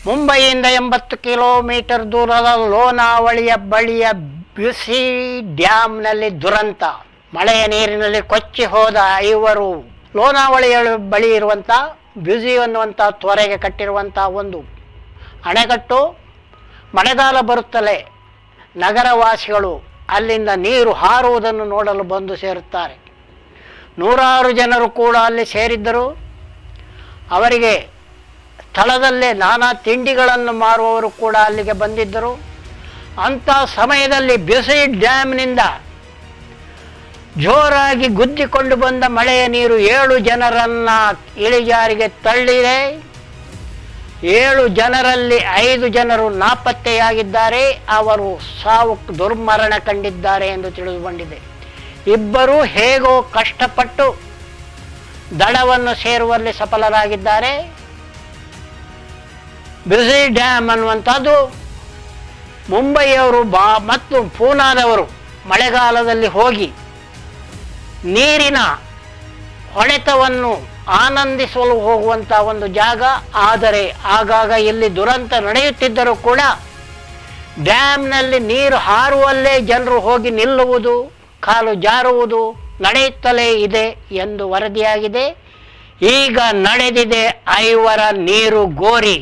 ಮುಂಬಯಿಯಿಂದ 80 kilometre ದೂರದ ಲೋನಾವಳಿಯ ಬಳಿಯ busy ಡ್ಯಾಮ್ನಲ್ಲಿ ದುರಂತ. ಮಳೆಯ ನೀರಿನಲ್ಲಿ ಕೊಚ್ಚಿ ಹೋದ 5 ಲೋನಾವಳಿಯ ಬಳಿ ಇರುವಂಥ ಬ್ಯುಸಿ ಅನ್ನುವಂಥ ತೊರೆಗೆ ಕಟ್ಟಿರುವಂಥ ಒಂದು ಅಣೆಕಟ್ಟು. ಮಳೆಗಾಲ ಬರುತ್ತಲೇ ನಗರವಾಸಿಗಳು ಅಲ್ಲಿಂದ ನೀರು ಹಾರುವುದನ್ನು ನೋಡಲು ಬಂದು ಸೇರುತ್ತಾರೆ. 100 ಜನರು ಕೂಡ ಅಲ್ಲಿ ಸೇರಿದ್ದರು. ಅವರಿಗೆ ಸ್ಥಳದಲ್ಲೇ ನಾನಾ ತಿಂಡಿಗಳನ್ನು ಮಾರುವವರು ಕೂಡ ಅಲ್ಲಿಗೆ ಬಂದಿದ್ದರು. ಅಂಥ ಸಮಯದಲ್ಲಿ ಬ್ಯುಸಿ ಡ್ಯಾಮ್ನಿಂದ ಜೋರಾಗಿ ಗುದ್ದಿಕೊಂಡು ಬಂದ ಮಳೆಯ ನೀರು 7 ಜನರನ್ನು ಇಳಿಜಾರಿಗೆ ತಳ್ಳಿದೆ. 7 ಜನರಲ್ಲಿ 5 ಜನರು ನಾಪತ್ತೆಯಾಗಿದ್ದಾರೆ. ಅವರು ಸಾವು ದುರ್ಮರಣ ಕಂಡಿದ್ದಾರೆ ಎಂದು ತಿಳಿದುಬಂದಿದೆ. 2 ಹೇಗೋ ಕಷ್ಟಪಟ್ಟು ದಡವನ್ನು ಸೇರುವಲ್ಲಿ ಸಫಲರಾಗಿದ್ದಾರೆ. ಬ್ಯುಸಿ ಡ್ಯಾಮ್ ಅನ್ನುವಂಥದ್ದು ಮುಂಬಯಿಯವರು ಮತ್ತು ಪೂನಾದವರು ಮಳೆಗಾಲದಲ್ಲಿ ಹೋಗಿ ನೀರಿನ ಹೊಳೆತವನ್ನು ಆನಂದಿಸಲು ಹೋಗುವಂಥ ಒಂದು ಜಾಗ. ಆದರೆ ಆಗಾಗ ಇಲ್ಲಿ ದುರಂತ ನಡೆಯುತ್ತಿದ್ದರೂ ಕೂಡ ಡ್ಯಾಮ್ನಲ್ಲಿ ನೀರು ಹಾರುವಲ್ಲೇ ಜನರು ಹೋಗಿ ನಿಲ್ಲುವುದು, ಕಾಲು ಜಾರುವುದು ನಡೆಯುತ್ತಲೇ ಇದೆ ಎಂದು ವರದಿಯಾಗಿದೆ. ಈಗ ನಡೆದಿದೆ 5 ನೀರು ಗೋರಿ.